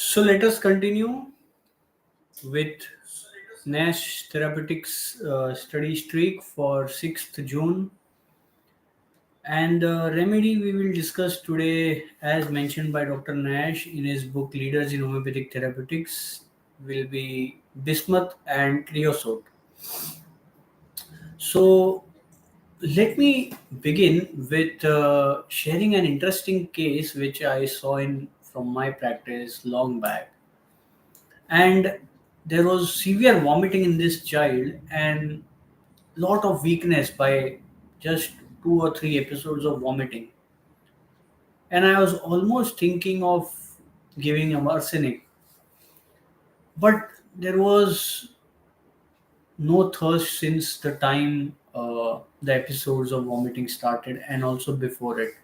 So let us continue with Nash Therapeutics study streak for 6th June. And the remedy we will discuss today, as mentioned by Dr. Nash in his book Leaders in Homeopathic Therapeutics, will be bismuth and creosote. So let me begin with sharing an interesting case which I saw in from my practice long back. And there was severe vomiting in this child and lot of weakness by just 2 or 3 episodes of vomiting, and I was almost thinking of giving him arsenic, but there was no thirst since the time the episodes of vomiting started and also before it.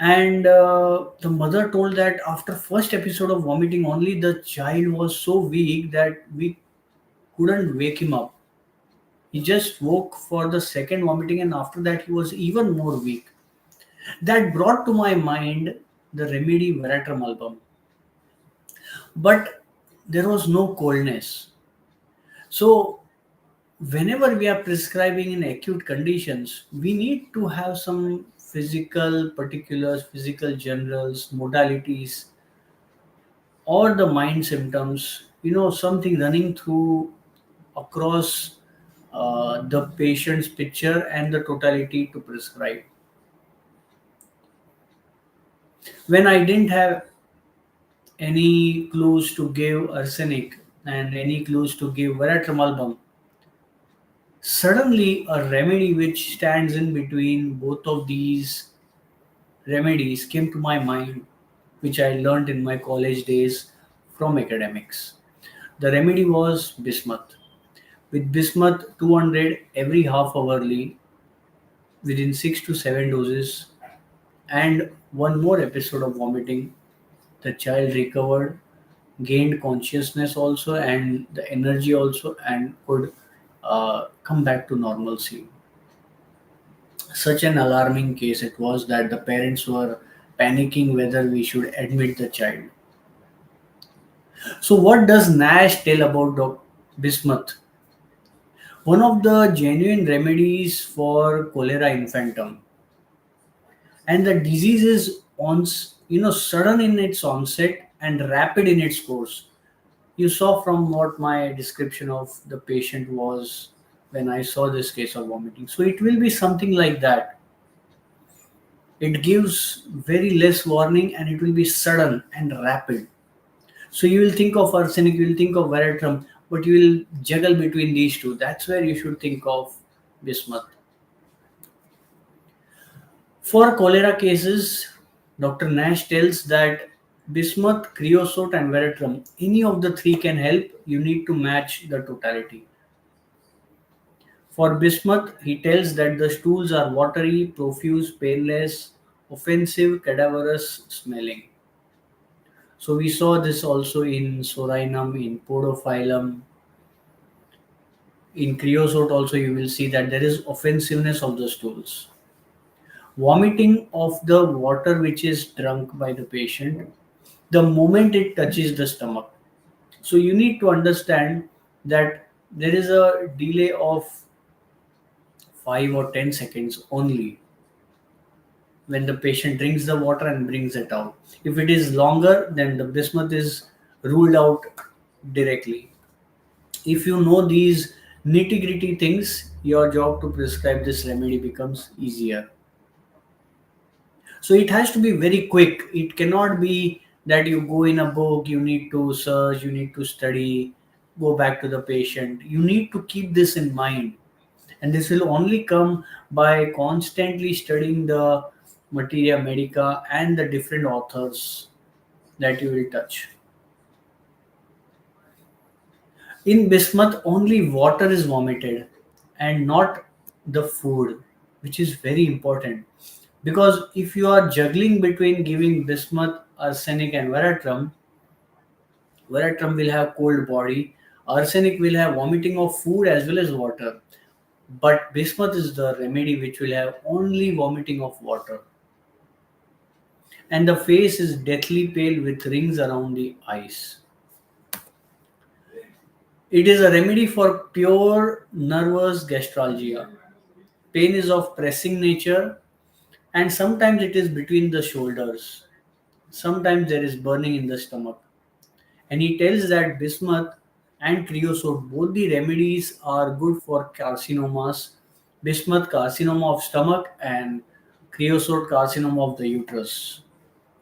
And the mother told that after first episode of vomiting only the child was so weak that we couldn't wake him up. He just woke for the second vomiting, and after that, he was even more weak. That brought to my mind the remedy Veratrum album. But there was no coldness. So, whenever we are prescribing in acute conditions, we need to have some physical particulars, physical generals, modalities, or the mind symptoms, something running through across the patient's picture and the totality to prescribe. When I didn't have any clues to give arsenic and any clues to give veratrum, suddenly a remedy which stands in between both of these remedies came to my mind, which I learned in my college days from academics. The remedy was bismuth. With bismuth 200 every half hourly within 6 to 7 doses and one more episode of vomiting, the child recovered, gained consciousness also and the energy also, and could come back to normalcy. Such an alarming case it was that the parents were panicking whether we should admit the child. So what does Nash tell about bismuth? One of the genuine remedies for cholera infantum, and the disease is sudden in its onset and rapid in its course. You saw from what my description of the patient was when I saw this case of vomiting. So it will be something like that. It gives very less warning and it will be sudden and rapid. So you will think of arsenic, you will think of veratrum, but you will juggle between these two. That's where you should think of bismuth. For cholera cases, Dr. Nash tells that bismuth, creosote, and veratrum, any of the three can help. You need to match the totality. For bismuth, he tells that the stools are watery, profuse, painless, offensive, cadaverous smelling. So we saw this also in Sorinum, in Podophyllum. In creosote also you will see that there is offensiveness of the stools. Vomiting of the water which is drunk by the patient the moment it touches the stomach. So you need to understand that there is a delay of 5 or 10 seconds only when the patient drinks the water and brings it out. If it is longer, then the bismuth is ruled out directly. If you know these nitty gritty things, your job to prescribe this remedy becomes easier. So it has to be very quick. It cannot be that you go in a book, you need to search, you need to study, go back to the patient. You need to keep this in mind. And this will only come by constantly studying the materia medica and the different authors that you will touch. In bismuth, only water is vomited and not the food, which is very important. Because if you are juggling between giving bismuth, arsenic, and veratrum will have cold body, arsenic will have vomiting of food as well as water. But bismuth is the remedy which will have only vomiting of water. and the face is deathly pale with rings around the eyes. It is a remedy for pure nervous gastralgia. Pain is of pressing nature, and sometimes it is between the shoulders. Sometimes there is burning in the stomach. And he tells that bismuth and creosote, both the remedies are good for carcinomas. Bismuth, carcinoma of stomach, and creosote, carcinoma of the uterus.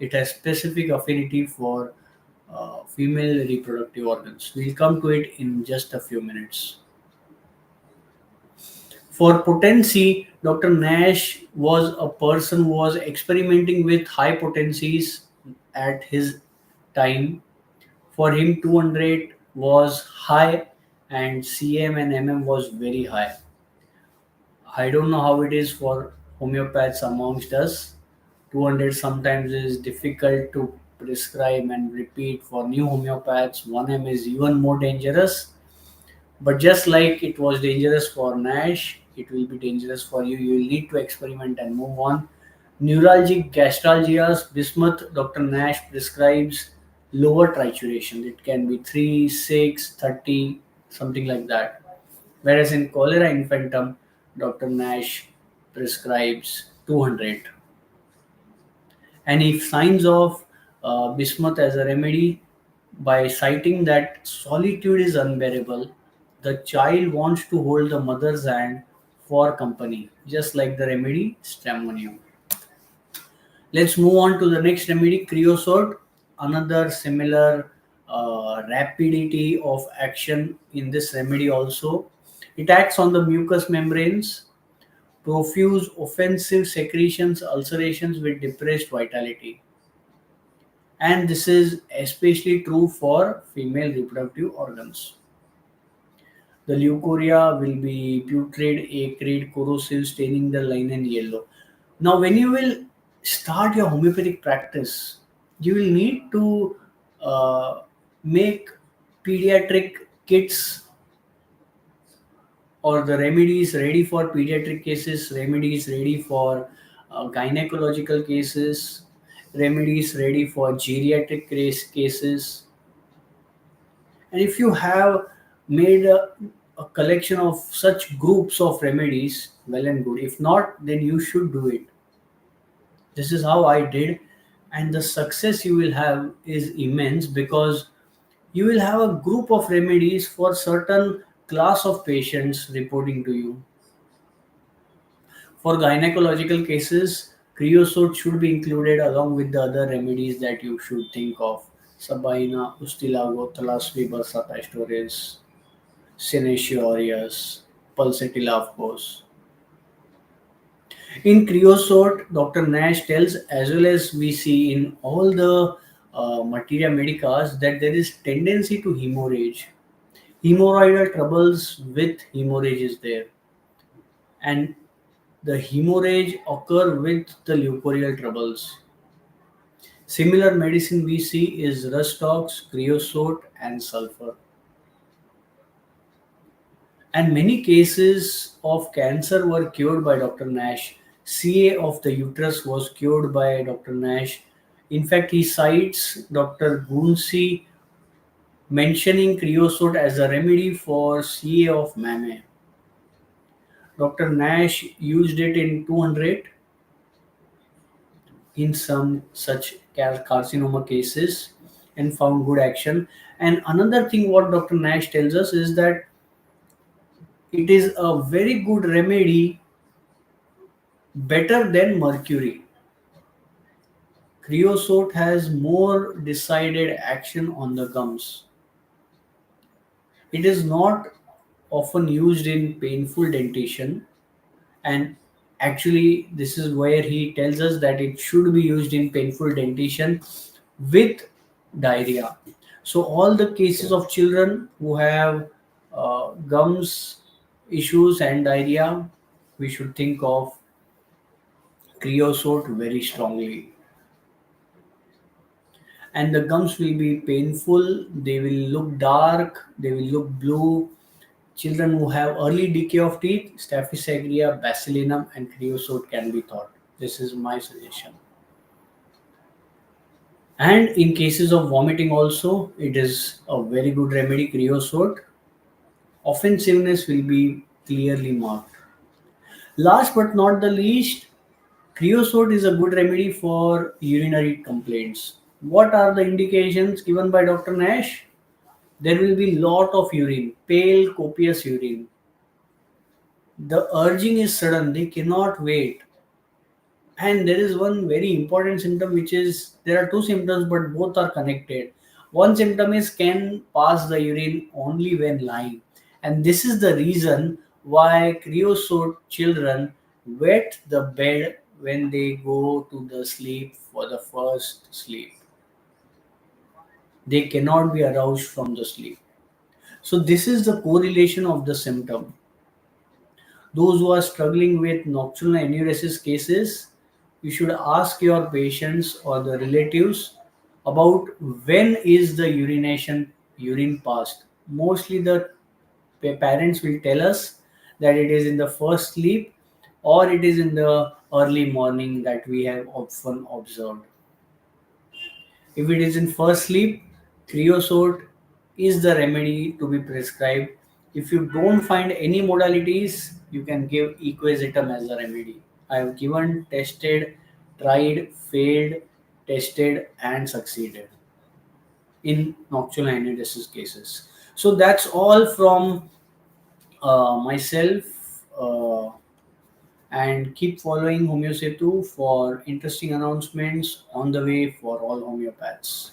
It has specific affinity for female reproductive organs. We'll come to it in just a few minutes. For potency, Dr. Nash was a person who was experimenting with high potencies at his time. For him, 200 was high and cm and mm was very high. I don't know how it is for homeopaths amongst us. 200 sometimes is difficult to prescribe and repeat. For new homeopaths, 1 m is even more dangerous. But just like it was dangerous for Nash, it will be dangerous for you. You will need to experiment and move on. Neuralgic gastralgias, bismuth, Dr. Nash prescribes lower trituration. It can be 3, 6, 30, something like that. Whereas in cholera infantum, Dr. Nash prescribes 200. And he signs off bismuth as a remedy by citing that solitude is unbearable. The child wants to hold the mother's hand for company, just like the remedy stramonium. Let's move on to the next remedy, creosote. Another similar rapidity of action in this remedy also. It acts on the mucous membranes, profuse offensive secretions, ulcerations with depressed vitality. And this is especially true for female reproductive organs. The leucorrhea will be putrid, acrid, corrosive, staining the linen yellow. Now, when you will start your homeopathic practice, you will need to make pediatric kits or the remedies ready for pediatric cases, remedies ready for gynecological cases, remedies ready for geriatric cases. And if you have made a collection of such groups of remedies, well and good. If not, then you should do it. This is how I did, and the success you will have is immense because you will have a group of remedies for certain class of patients reporting to you. For gynecological cases, creosote should be included along with the other remedies that you should think of. Sabina, Ustilago, Thalasvi, Bursa Pastores, Senecio aureus, Pulsatilla, of course. In creosote, Dr. Nash tells, as well as we see in all the materia medicas, that there is tendency to hemorrhage. Hemorrhoidal troubles with hemorrhage is there, and the hemorrhage occur with the leucorrheal troubles. Similar medicine we see is rustox, creosote, and sulfur. And many cases of cancer were cured by Dr. Nash. CA of the uterus was cured by Dr. Nash. In fact, he cites Dr. Gunsi mentioning creosote as a remedy for CA of mammae. Dr. Nash used it in 200 in some such carcinoma cases and found good action. And another thing what Dr. Nash tells us is that it is a very good remedy, better than mercury. Creosote has more decided action on the gums. It is not often used in painful dentition, and actually this is where he tells us that it should be used in painful dentition with diarrhea. So all the cases of children who have gums issues and diarrhea, we should think of creosote very strongly. And the gums will be painful, they will look dark, they will look blue. Children who have early decay of teeth, Staphysagria, Basilinum, and creosote can be thought. This is my suggestion. And in cases of vomiting also, it is a very good remedy, creosote. Offensiveness will be clearly marked. Last but not the least, creosote is a good remedy for urinary complaints. What are the indications given by Dr. Nash? There will be lot of urine, pale, copious urine. The urging is sudden, they cannot wait. And there is one very important symptom, which is there are two symptoms, but both are connected. One symptom is can pass the urine only when lying. And this is the reason why creosote children wet the bed when they go to the sleep for the first sleep. They cannot be aroused from the sleep. So, this is the correlation of the symptom. Those who are struggling with nocturnal enuresis cases, you should ask your patients or the relatives about when is the urination urine passed. Mostly the parents will tell us that it is in the first sleep or it is in the early morning that we have often observed. If it is in first sleep, creosote is the remedy to be prescribed. If you don't find any modalities, you can give equisetum as a remedy. I have given, tested, tried, failed, tested, and succeeded in nocturnal aneurysm cases. So that's all from myself. And keep following Homeosetu for interesting announcements on the way for all homeopaths.